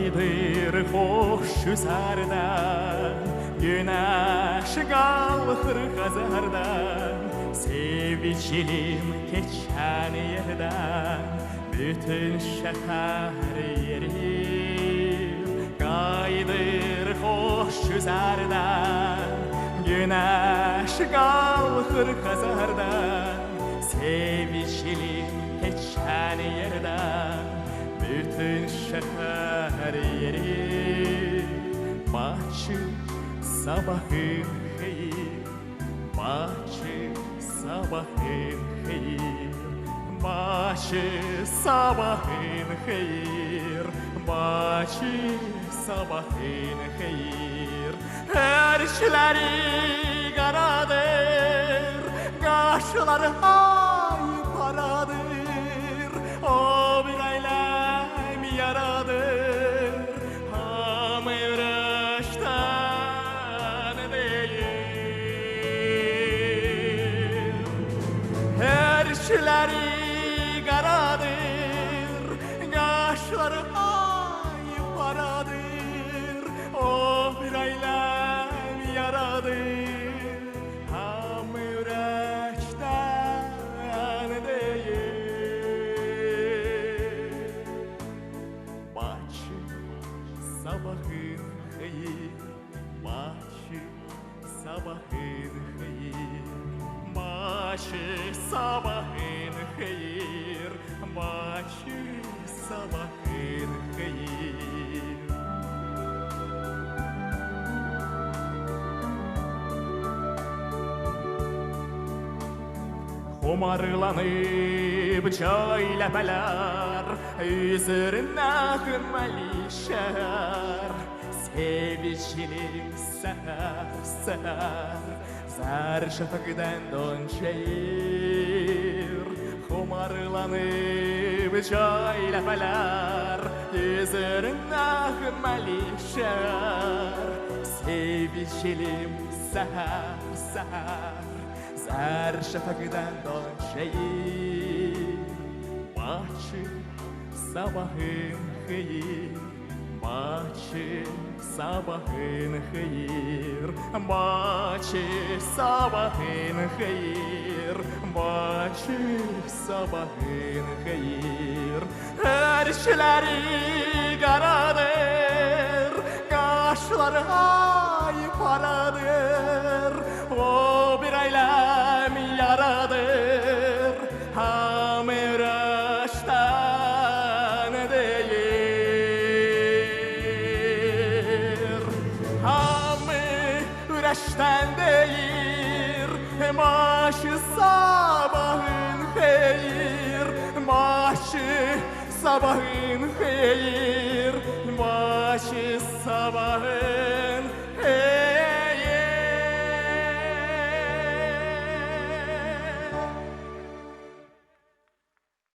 Kaydır hoş üzerden, güneş kalkır kazardan. Sevgilim geçen yerden, bütün şehir yerim. Kaydır hoş üzerden, güneş kalkır kazardan. Sevgilim geçen yerden, bütün şehir yeri. Bahçı sabahın hayır, bahçı sabahın hayır, bahçı sabahın hayır, bahçı sabahın hayır. Her şeyleri karadır, kaşları ay paradır. O bir ailem yaradır, ham evraştan değil. Her şeyleri karadır, kaşları ay paradır. O bir ailem yaradır, ham evraştan değil. Sabahın hayır, başı sabahın hayır, başı sabahın hayır, başı sabahın hayır. Kumarlanıp çay lepeler, üzerine hümmelişer. Sevgilim seher seher, zar şafakdan don şehir. Kumarlanıp çay lepeler, üzerine hümmelişer. Sevgilim seher seher, zar şafakdan don şehir. Bahçı sabahın hayır, bahçı sabahın hayır, bahçı sabahın hayır, bahçı sabahın hayır. Her şeyleri karadır, kaşları ay paradır. O bir ailem yaradır, ham evraştan değil. Ham evraştan değil, başı sabahın hayır, başı sabahın hayır, başı sabahın